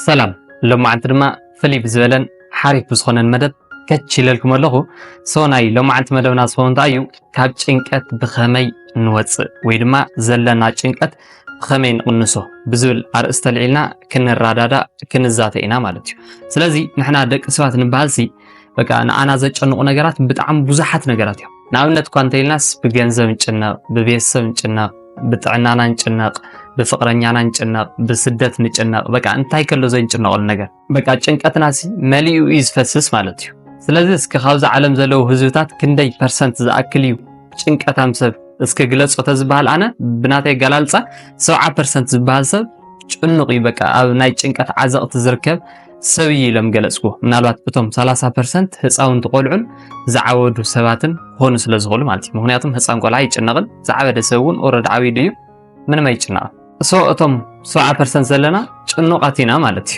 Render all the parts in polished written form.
ሰላም ሎማዓንቲ ድማ ፍልይ ብዝበለን ሓሪፍ ብዝኾነን መደብ ከችለልኩም ኣለኹ ናይ ሎማዓንቲ መደብና ዝኸውን እንታይ እዩ ካብ ጭንቀት ብኸመይ ንወፅእ ወይ ድማ ዘለና ጭንቀት ብኸመይ ንቕንሶ ብዝብል ኣርእስተ ልዒልና ክንራዳዳእ ክንዛተ ኢና ማለት እዩ። ስለዚ ንሕና ደቂ ሰባት ንበሃልሲ በቃ ንኣና ዘጨንቑ ነገራት ብጣዕሚ ብዙሓት ነገራት እዮም። ንኣብነት እኳ እንተኢልናስ ብገንዘብ ንጭነቕ፣ ብቤተሰብ ንጭነቕ፣ ብጥዕናና ንጭነቕ፣ بفقرنيانا نچنق بسدت نچنق بقى انتاي كله زي نچنقل ነገር በቃ ጭንቀትና መሊኡ ይዝፈስስ ማለት እዩ። ስለዚህ እስከ ካብዛ ዓለም ዘለው ህዝብታት ክንደይ ፐርሰንት ዝኣክል እዩ ጭንቀታም ሰብ እስከ ግለጾ ተዝባሃል ኣነ ብናተይ ገላልጻ 70% ዝባሃል ሰብ ጭንቕ እዩ በቃ ኣብ ናይ ጭንቀት ዓዘቕቲ ዝርከብ ሰብ ኢሎም ገለጽኩ። ምናልባት እቶም 30% ህፃውንቲ ቆልዑን ዝዓወዱ ሰባትን ሆኑ ስለ ዝኽእሉ ማለት እዩ። ምክንያቱም ህፃን ቆልዓ ይጭነቕን ዝዓበደ ሰብ እውን ኦረዲ ዓቢዱ እዩ ምንም አይጭነቕ እቶም 70% ዘለና ጭኑቃት ኢና ማለት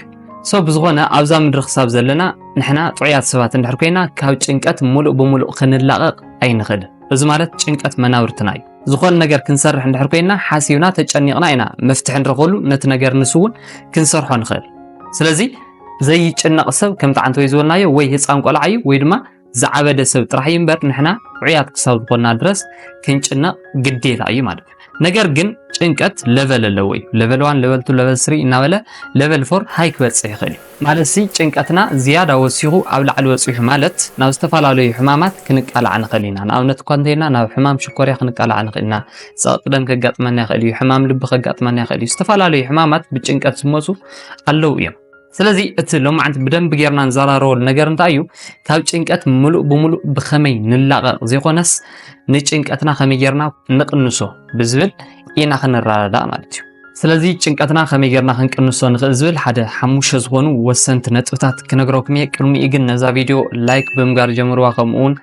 እዩ። ብዝኾነ ኣብዛ ምድሪ ክሳብ ዘለና ንሕና ጥዑያት ሰባት እንድሕር ኮይና ካብ ጭንቀት ሙሉእ ብሙሉእ ክንላቐቕ ኣይንኽእልን። እዚ ማለት ጭንቀት መናብርትና እዩ። ዝኾነ ነገር ክንሰርሕ እንድሕር ኮይና ሓሲብና ተጨኒቕና ኢና መፍትሒ ንረኽበሉ ነቲ ነገር ንሱ እውን ክንሰርሖ ንኽእል። ስለዚ ዘይጭነቕ ሰብ ከም ጣዕንቲ ወይ ዝበልናዮ ወይ ህፃን ቆልዓ እዩ ወይ ድማ ዝዓበደ ሰብ ጥራሕ እዩ እምበር ንሕና ጥዑያት ክሳብ ዝኾንና ድረስ ክንጭነቕ ግዴታ እዩ ማለት እዩ። ነገር ግን ጭንቀት ሌቨል ኣለዎ እዩ። ሌቨል 1 ሌቨል 2 ሌቨል 3 እናበለ ሌቨል 4 ሃይ ክበጽሕ ይኽእል እዩ ማለት ጭንቀትና ዝያዳ ወሲኹ ኣብ ላዕሊ ወፂሑ ማለት ናብ ዝተፈላለዩ ሕማማት ክንቃላዕ ንኽእል ኢና። ንኣብነት እኳ እንተይና ናብ ሕማም ሽኮርያ ክንቃላዕ ንኽእል ኢና። ፀቕጢ ደም ከጋጥመና ይኽእል እዩ። ሕማም ልቢ ከጋጥመና ይኽእል እዩ። ዝተፈላለዩ ሕማማት ብጭንቀት ዝመፁ ኣለው እዮም። ስለዚ እቲ ሎማዓንቲ ብደንብ ጌርና ንዘራረበሉ ነገር እንታይ እዩ ካብ ጭንቀት ሙሉእ ብሙሉእ ብኸመይ ንላቐቕ ዘይኮነስ ንጭንቀትና ከመይ ጌርና ንቕንሶ ብዝብል ኢና ክንራዳዳእ ማለት እዩ። ስለዚ ጭንቀትና ከመይ ጌርና ክንቅንሶ ንኽእል ዝብል ሓደ 5 ዝኾኑ ወሰንቲ ነጥብታት ክነግረኩም እየ። ቅድሚኡ ግን ነዛ ቪድዮ ላይክ ብምግባር ጀምርዋ፣ ከምኡውን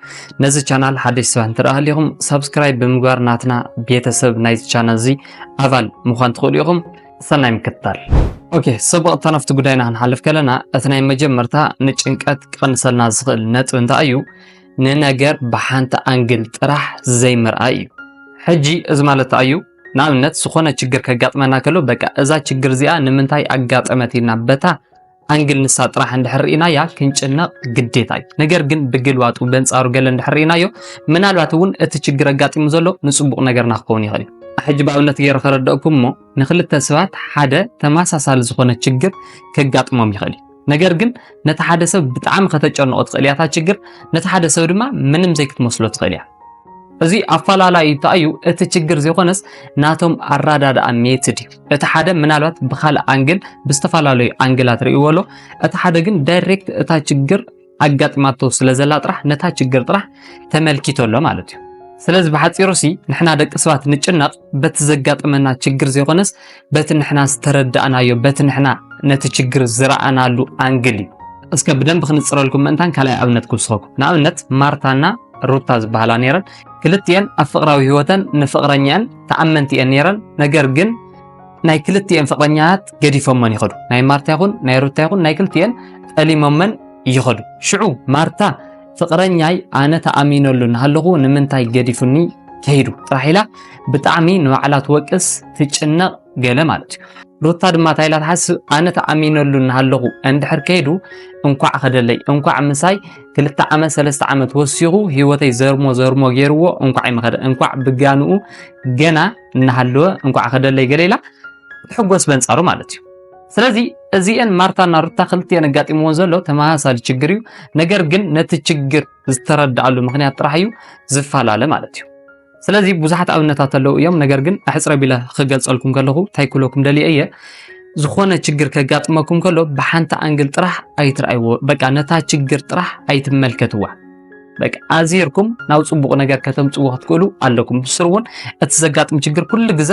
ነዚ ቻናል ሓደሽ ሰባት እንትረኣህሉ ኢኹም ሰብስክራይብ ብምግባር ናትና ቤተሰብ ናይዚ ቻናል እዚ ኣባል ምዃን ትኽእሉ ኢኹም። ሰናይ ምክትታል። ኦኬ ሰብቕታ ናፍቲ ጉዳይና ክንሓልፍ ከለና እቲ ናይ መጀመርታ ንጭንቀት ክቕንሰልና ዝኽእል ነጥብ እንታይ እዩ ንነገር ብሓንቲ ኣንግል ጥራሕ ዘይምርኣይ እዩ። ሕጂ እዚ ማለት እዩ ንኣብነት ዝኾነ ችግር ከጋጥመና ከሎ በቃ እዛ ችግር እዚኣ ንምንታይ ኣጋጠመት ኢልና በታ ኣንግል ንሳ ጥራሕ እንድሕር ርኢናያ ክንጭነቕ ግዴታ እዩ። ነገር ግን ብግልባጡ በንጻሩ ገለ እንድሕር ርኢናዮ ምናልባት እውን እቲ ችግር ኣጋጢሙ ዘሎ ንጽቡቕ ነገርና ክኸውን ይኽእል እዩ። ሕጂ ብኣብነት ገይረ ከረድአኩም እሞ ንኽልተ ሰባት ሓደ ተመሳሳሊ ዝኾነ ችግር ከጋጥሞም ይኽእል እዩ። ነገር ግን ነቲ ሓደ ሰብ ብጣዕሚ ከተጨንቆ ትኽእል እያ እታ ችግር፣ ነቲ ሓደ ሰብ ድማ ምንም ዘይክትመስሎ ትኽእል እያ። እዚ ኣፈላላይ እዩ እቲ ችግር ዘይኮነስ ናቶም ኣራዳድኣ ሜትድ እዩ። እቲ ሓደ ምናልባት ብኻልእ አንግል ብዝተፈላለዩ አንግላት ርእይዎ ኣሎ፣ እቲ ሓደ ግን ዳይሬክት እታ ችግር ኣጋጢማቶ ስለዘላ ጥራሕ ነታ ችግር ጥራሕ ተመልኪቶሎ ማለት እዩ። ስለዚ ብሓፂሩሲ ንሕና ደቂ ሰባት ንጭነቕ በቲ ዘጋጥመና ችግር ዘይኮነስ በቲ ንሕና ዝተረዳእናዮ በቲ ንሕና ነቲ ችግር ዝረኣናሉ አንግል እዩ። እስከ ብደንብ ክንፅረልኩም ምእንታን ካልኣይ ኣብነት ክውስኸኩም። ንኣብነት ማርታና ሩታ ዝበሃላ ነይረን ክልቲአን ኣብ ፍቕራዊ ህይወተን ንፍቕረኛን ተኣመንቲ እየን ነይረን። ነገር ግን ናይ ክልቲአን ፍቕረኛት ገዲፎመን ይኸዱ። ናይ ማርታ ይኹን ናይ ሩታ ይኹን ናይ ክልቲአን ጠሊሞመን ይኸዱ። ሽዑ ማርታ ፍቕረኛይ ኣነ ተኣሚነሉ ንሃለኹ ንምንታይ ገዲፉኒ ከይዱ ጥራሕ ኢላ ብጣዕሚ ንባዕላ ትወቅስ ትጭነቕ ገለ ማለት እዩ። ሩታ ድማ ታይላ ትሓስብ ኣነ ተኣሚነሉ ንሃለኹ እንድሕር ከይዱ እንኳዕ ኸደለይ እንኳዕ ምሳይ 2 ዓመት 3 ዓመት ወሲኹ ህይወተይ ዘርሞ ገይርዎ እንኳዕ ይመኸደ እንኳዕ ብጋንኡ ገና እናሃለወ እንኳዕ ኸደለይ ገለ ኢላ ሕጎስ በንጻሩ ማለት እዩ። ስለዚ እዚአን ማርታና ሩታ ክልቲአን ኣጋጢምዎን ዘሎ ተመሳሳሊ ችግር እዩ። ነገር ግን ነቲ ችግር ዝተረዳእሉ ምክንያት ጥራሕ እዩ ዝፈላለ ማለት እዩ። ስለዚ ብዙሓት ኣብነታት ኣለው እዮም። ነገር ግን ኣሕፅረ ቢለ ክገልጸልኩም ከለኹ እንታይ ክብለኩም ደልየ እየ ዝኾነ ችግር ከጋጥመኩም ከሎ ብሓንቲ አንግል ጥራሕ ኣይትርኣይዎ። በቃ ነታ ችግር ጥራሕ ኣይትመልከትዋ። በቃ ኣዚርኩም ናብ ጽቡቕ ነገር ከተምጽዎ ክትክእሉ ኣለኩም። ብስሩ እውን እቲ ዘጋጥም ችግር ኩሉ ግዜ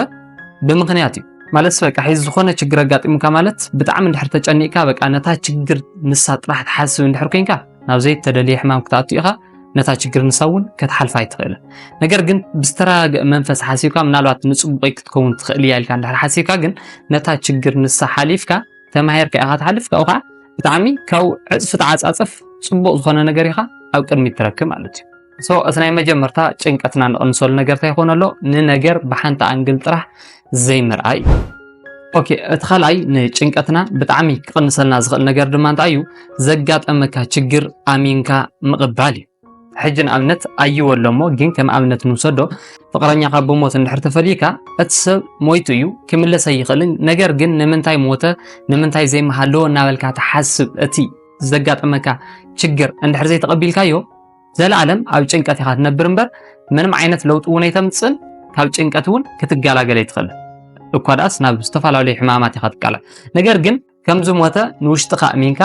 ብምክንያት እዩ ማለት በቃ ሒዚ ዝኾነ ችግር ኣጋጢሙካ ማለት ብጣዕሚ እንድሕር ተጨኒቕካ በቃ ነታ ችግር ንሳ ጥራሕ ትሓስብ እንድሕር ኮንካ ናብ ዘይተደልየ ሕማም ክትኣቱ ኢኻ ነታ ችግር ንሳ እውን ከተሓልፋ ኣይትኽእልን። ነገር ግን ብዝተረጋግአ መንፈስ ሓሲብካ ምናልባት ንጽቡቕ ክትከውን ትኽእል እያ ኢልካ እንድሕር ሓሲብካ ግን ነታ ችግር ንሳ ሓሊፍካ ተማሂርካ ኢኻ ትሓልፍ ካብኡ ከዓ ብጣዕሚ ካብ ዕፅፊ ተዓፃፅፍ ጽቡቕ ዝኾነ ነገር ኢኻ ኣብ ቅድሚት ትረክብ ማለት እዩ። እቲ ናይ መጀመርታ ጭንቀትና ንቕንሰሉ ነገር እንታይ ይኾን ኣሎ ንነገር ብሓንቲ አንግል ጥራሕ ዘይምርኣይ። ኦኬ እትኸላይ ንጭንቀትና ብጣዕሚ ክቅንሰልና ዝኽእል ነገር ድማ እንታይ እዩ ዘጋጠመካ ችግር ኣሚንካ ምቕባል እዩ ሕጂ ንኣብነት ኣይወሎ እሞ ግን ከም ኣብነት ንውሰዶ ፍቅረኛኻ ብሞት እንድሕር ተፈሊካ እቲ ሰብ ሞይቱ እዩ ክምለስ ኣይኽእልን ነገር ግን ንምንታይ ሞተ ንምንታይ ዘይመሃለዎ እናበልካ ተሓስብ እቲ ዘጋጠመካ ችግር እንድሕር ዘይተቐቢልካዮ ዘለዓለም ኣብ ጭንቀት ኢኻ ትነብር እምበር ምንም ዓይነት ለውጢ እውን ኣይተምፅእን ካብ ጭንቀት እውን ክትገላገል ኣይትኽእልን እኳ ዳስ ናብ ዝተፈላለዩ ሕማማት ኢኻ ትቃላዕ ነገር ግን ከምዚ ሞተ ንውሽጥኻ ኣሚንካ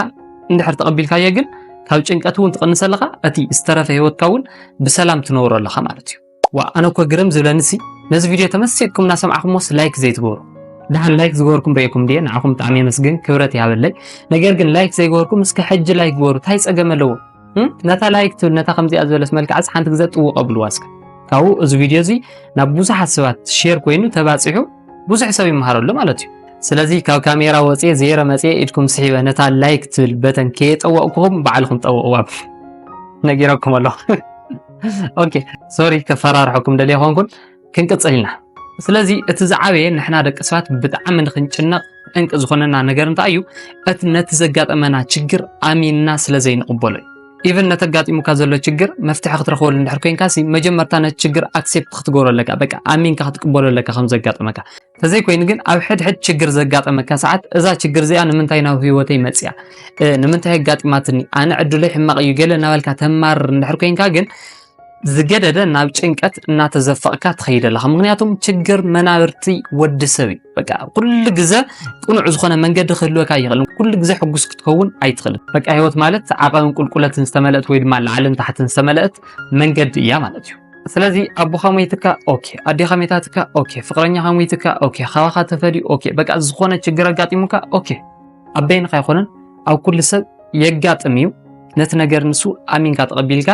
እንድሕር ተቐቢልካዮ ግን ካብ ጭንቀት እውን ትቕንሰለኻ እቲ ዝተረፈ ህይወትካ እውን ብሰላም ትነብሮ ኣለኻ ማለት እዩ ወኣነ እኮ ግርም ዝብለንሲ ነዚ ቪድዮ ተመሲጥኩም እናሰምዓኹምስ ላይክ ዘይትገብሩ دحن لايك زغوركم رأيكم دي نعكم تعمي مسجن كبرتي هبلي نجرجن لايك زي جوركم مسك حج لايك جور تايس أجمله نتا لايك تقول نتا خمسة أزول اسم الكعس حنت جزت وقبل واسك كاو إذا فيديو زي نبوز حسوات شير كوينو تبعتيه بوز حسابي مهارو لما لاتيو سلازي كاو كاميرا وصي زيرة مسي إدكم صحيبة نتا لايك تقول بتن كيت أو أقوم بعلكم أو أواب نجيركم الله أوكي سوري كفرار حكم دليل هونكم كنت تصلينا سلازي اتزعابي نحنا دك اسفات بتعم نخنጭنا انق زخوننا ነገር እንታይ እዩ እት ነትዘጋጠመና ችግር አሚንና ስለዘይ ንقبله ኢቭን ነተጋጢሙካ ዘሎ ችግር መፍትሕ ክትረኽበሉ እንድሕር ኮይንካሲ መጀመርታ ነት ችግር አክሴፕት ክትገብረለካ በቃ አሚንካ ክትقبለለካ ከም ዘጋጠመካ ተዘይ ኮይን ግን ኣብ ሕድ ችግር ዘጋጠመካ ሰዓት እዛ ችግር እዚኣ ንምንታይ ናብ ህይወተይ መጽያ ንምንታይ ጋጢማትኒ ኣነ ዕድለይ ሕማቕ እዩ ገለ ናበልካ ተማር እንድሕር ኮይንካ ግን ዝገደደ ናብ ጭንቀት እናተዘፈቅካ ትኸይደለኻ ምክንያቱም ችግር መናብርቲ ወዲ ሰብ በቃ ኩሉ ግዜ ቁኑዕ ዝኾነ መንገዲ ክህልወካ ይኽእል ኩሉ ግዜ ሕጉስ ክትከውን ኣይትኽእልን በቃ ህይወት ማለት ዓቐብን ቁልቁለትን ዝተመልአት ወይ ድማ ላዕልን ታሕትን ዝተመልአት መንገዲ እያ ማለት እዩ ስለዚ ኣቦኻ ሞይትካ ኦኬ ኣዴኻ ሞይታትካ ኦኬ ፍቅረኛኻ ሞይትካ ኦኬ ሓዋኻ ተፈዲ ኦኬ በቃ ዝኾነ ችግር ኣጋጢሙካ ኦኬ ኣበይንኻ ይኾነን ኣብ ኩሉ ሰብ የጋጥም እዩ ነቲ ነገር ንሱ ኣሚንካ ተቐቢልካ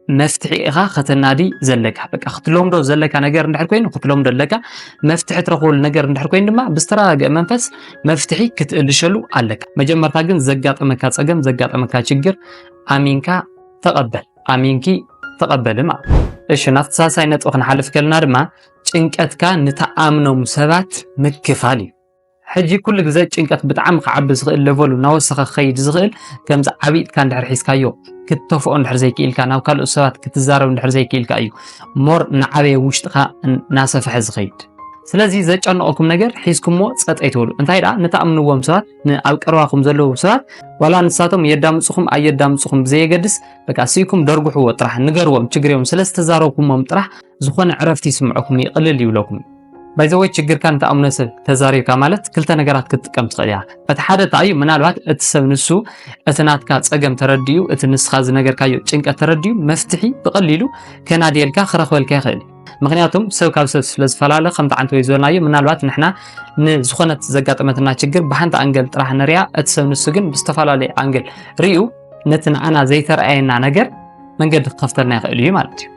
مفتحي إخا ختنادي زلكا بقى ختلوم دو زلكا نجار ندحر كوين ختلوم دلكا مفتحي ترخول نجار ندحر كوين دما بستراغ منفس مفتحي كتقلشلو عليك مجمرتا جن زقات أمكا تسقم زقات أمكا تشجر أمينكا تقبل أمينكي تقبل ما إيش نفط ساساي نتوخن حالف كلنا دما تشنكتكا نتأمنو مسابات مكفالي حجي كل جزء تشنكت بتعمق عبز غير ليفل ونوسخ خيد زغير كم عبيد كان دحر حيسكايو كتوفقوا ندحر زي كيلكا ناو كالو سوات كتزارو ندحر زي كيلكا ايو مور نعبي وشتخا ناسفح زغيد سلازي زچنقكم ነገር ሒስኩሞ ጸጥ አይተውሉ እንታይ ዳ ነታምንዎም ሰባት ኣብ ቀርባኹም ዘለዉ ሰባት ዋላ ንሳቶም የዳምጽኹም ኣየዳምጽኹም ብዘይገድስ በቃ ሲኩም ደርጉሕዎ ጥራሕ ንገርዎም ችግርዮም ስለስተዛረብኩሞም ጥራሕ ዝኾነ ዕረፍቲ ይስምዑኩም ይቅልል ይብለኩም ባይዘወይ ችግር ካን ተኣምነሰብ ተዛሪብካ ማለት ክልተ ነገራት ክትጥቀም ትኽእል ኢኻ እቲ ሓደ ታዩ ምናልባት እቲ ሰብ ንሱ እትናትካ ጸገም ተረድዩ እቲ ንስኻ ዝነገርካዮ ጭንቀት ተረድዩ መፍትሒ ብቐሊሉ ከናዲልካ ክረኽበልካ ይኽእል ምክንያቱም ሰብ ካብ ሰብ ስለዝፈላለ ከምታ ዓንተ ወይ ዘለናዮ ምናልባት ንሕና ንዝኾነት ዘጋጠመትና ችግር ብሓንቲ አንገል ጥራሕ ነሪያ እቲ ሰብ ንሱ ግን ብዝተፈላለየ አንገል ሪኡ ነቲ ንኣና ዘይተረኣየና ነገር መንገዲ ክኸፍተልና ይኽእል እዩ ማለት እዩ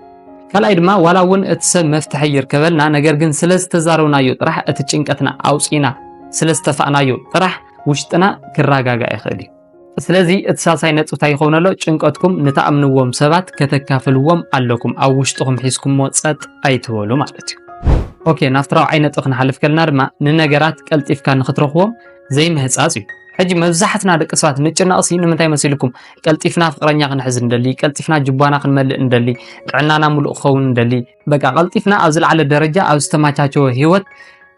ካልኣይ ድማ ዋላ እውን እቲ ሰብ መፍትሒ ይርከበልና ነገር ግን ስለዝተዛረብናዮ ጥራሕ እቲ ጭንቀትና ኣውፂና ስለዝተፋእናዮ ጥራሕ ውሽጥና ክረጋጋእ ይኽእል እዩ ስለዚ እቲ ሳሳይ ነጥብታ ይኸውን ኣሎ ጭንቀትኩም ንተኣምንዎም ሰባት ከተካፍልዎም ኣለኩም ኣብ ውሽጥኩም ሒዝኩሞ ጸጥ ኣይትበሉ ማለት እዩ ኦኬ ናፍትራው ዓይነት ክንሓልፍ ከለና ድማ ንነገራት ቀልጢፍካ ንኽትረኽቦም ዘይምህጻጽ እዩ ሕጂ መብዛሕትና ደቂ ሰባት ንጭናቕሲ ንምንታይ መሲልኩም ቀልጢፍና ፍቅረኛ ክንሕዝ እንደሊ ቀልጢፍና ጅባና ክንመልእ እንደሊ ጥዕናና ሙሉእ ክኸውን እንደሊ በቃ ቀልጢፍና ኣብ ዝለዓለ ደረጃ ኣብ ዝተማቻቸወ ህይወት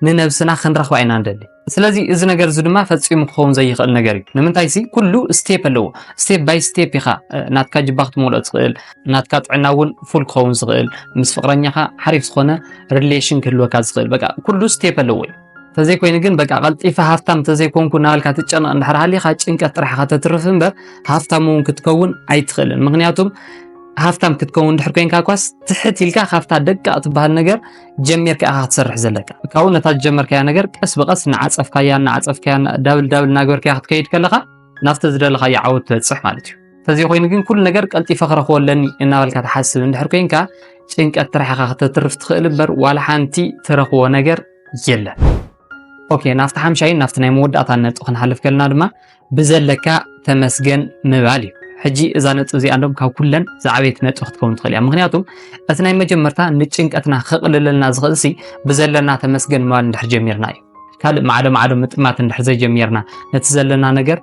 ንነብስና ክንረኽባ ኢና እንደሊ ስለዚ እዚ ነገር እዚ ድማ ፈጺሙ ክኸውን ዘይኽእል ነገር እዩ ንምንታይ ሲ ኩሉ ስቴፕ ኣለዎ ስቴፕ ባይ ስቴፕ ኢኻ ናትካ ጅባ ክትመልኦ ትኽእል ናትካ ጥዕና እውን ፉል ክኸውን ዝኽእል ምስ ፍቅረኛኻ ሓሪፍ ዝኾነ ሪሌሽን ክህልወካ ዝኽእል በቃ ኩሉ ስቴፕ ኣለዎ ተዘይ ኮይኑ ግን በቃ ቀልጢፋ ሃፍታም ተዘይ ኮንኩ ናልካ ትጨነቕ እንድሕር ሃሊኻ ጭንቀት ጥራሕ ከተትርፍ እምበር ሃፍታም እውን ክትከውን ኣይትኽእልን ምክንያቱም ሃፍታም ክትከውን እንድሕር ኮይንካ ኳስ ትሕት ኢልካ ካብታ ደቃቅ ትበሃል ነገር ጀሚርካ ኢኻ ክትሰርሕ ዘለካ ካብኡ ነታ ጀመርካያ ነገር ቀስ በቀስ ንዓፀፍካያ ዳብል ናገርካ ክትከይድ ከለኻ ናፍቲ ዝደለኻዮ ዓወት ትበፅሕ ማለት እዩ ተዘይ ኮይኑ ግን ኩሉ ነገር ቀልጢፈ ክረኽበለኒ እናበልካ ትሓስብ እንድሕር ኮይንካ ጭንቀት ጥራሕ ኢኻ ከተትርፍ ትኽእል እምበር ዋላ ሓንቲ ትረኽቦ ነገር የለን ኦኬ ናፍቲ ሓምሻይን ናፍቲ ናይ መወዳእታ ነጥብ ክንሓልፍ ከለና ድማ ብዘለካ ተመስገን ምባል እዩ ሕጂ እዛ ነጥብ እዚኣ እንደም ካብ ኩለን ዝዓበየት ነጥብ ክትከውን ትኽእል እያ ምክንያቱም እቲ ናይ መጀመርታ ንጭንቀትና ክቕልለልና ዝኽእል ሲ ብዘለና ተመስገን ምባል እንድሕር ጀሚርና እዩ ካልእ ማዕዶ ምጥማት እንድሕር ዘይጀሚርና ነቲ ዘለና ነገር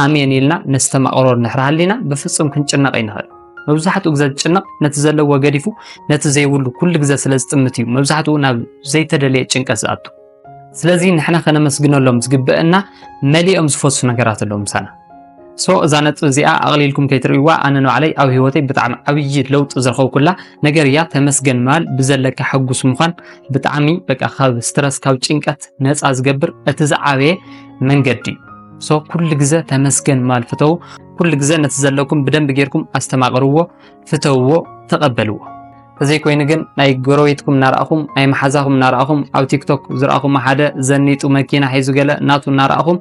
ኣሜን ኢልና ነስተማቕሮ እንድሕር ሃሊና ብፍጹም ክንጭነቕ ኣይንኽእል። መብዛሕትኡ ግዜ ዝጭነቕ ነቲ ዘለዎ ገዲፉ ነቲ ዘይብሉ ኩሉ ግዜ ስለ ዝጥምት እዩ መብዛሕትኡ ናብ ዘይተደለየ ጭንቀት ዝኣቱ። ስለዚ ንሕና ከነመስግነሎም ዝግብአና መሊኦም ዝፈሱ ነገራት ኣለዎም ምሳና። እዛ ነጥብ እዚኣ ኣቕሊልኩም ከይትርእይዋ ኣነ ንባዕለይ ኣብ ሂወተይ ብጣዕሚ ዓብይ ለውጢ ዝረኸብኩላ ነገር እያ። ተመስገን ማል ብዘለካ ሕጉስ ምዃን ብጣዕሚ በቃ ካብ ስትረስ ካብ ጭንቀት ነፃ ዝገብር እቲ ዝዓበየ መንገዲ እዩ። ኩሉ ግዜ ተመስገን ማል ፍተው። ኩሉ ግዜ ነቲ ዘለኩም ብደንብ ጌርኩም ኣስተማቕርዎ፣ ፍተውዎ፣ ተቐበልዎ። እዘይ ኮይኑ ግን ናይ ጎረቤትኩም እናረኣኹም ናይ መሓዛኹም እናረኣኹም ኣብ ቲክቶክ ዝረኣኹም ሓደ ዘኒጡ መኪና ሒዙ ገለ እናቱ እናረኣኹም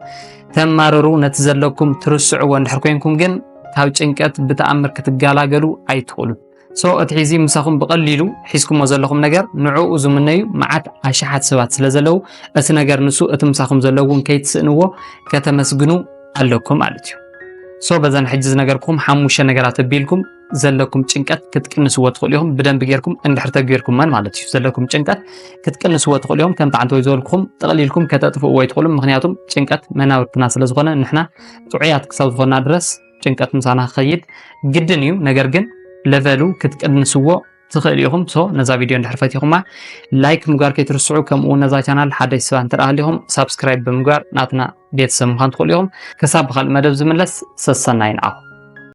ተማረሩ ነቲ ዘለኩም ትርስዕዎ እንድሕር ኮይንኩም ግን ካብ ጭንቀት ብተኣምር ክትገላገሉ ኣይትኽእሉን። እቲ ሒዚ ምሳኹም ብቐሊሉ ሒዝኩሞ ዘለኹም ነገር ንዕኡ ዝምነዩ መዓት ኣሽሓት ሰባት ስለ ዘለዉ እቲ ነገር ንሱ እቲ ምሳኹም ዘለውን ከይትስእንዎ ከተመስግኑ ኣለኩም ማለት እዩ። በዘን ሕጂ ዝነገርኩም 5 ነገራት ኣቢልኩም ዘለኩም ጭንቀት ክትቅንስዎ ትኽእሉ ኢኹም ብደንብ ጌርኩም እንድሕር ተገይርኩም ማለት እዩ። ዘለኩም ጭንቀት ክትቅንስዎ ትኽእሉ ኢኹም ከም ጣዕንተ ወይ ዝበልኩም ጠቕሊልኩም ከተጥፍእዎ ይትኽእሉ። ምክንያቱም ጭንቀት መናብርትና ስለ ዝኾነ ንሕና ጥዑያት ክሳብ ዝኾና ድረስ ጭንቀት ምሳና ክኸይድ ግድን እዩ። ነገር ግን ለቨሉ ክትቅንስዎ ትኽእል ኢኹም። ነዛ ቪድዮ እንድሕር ፈቲኹማ ላይክ ምግባር ከይትርስዑ፣ ከምኡ ነዛ ቻናል ሓደሽ ሰባት እንተረኣሃሊኹም ሳብስክራይብ ብምግባር ናትና ቤተሰብ ምዃን ትኽእሉ ኢኹም። ክሳብ ብኻልእ መደብ ዝምለስ ሰሰናይ ንዓኹም።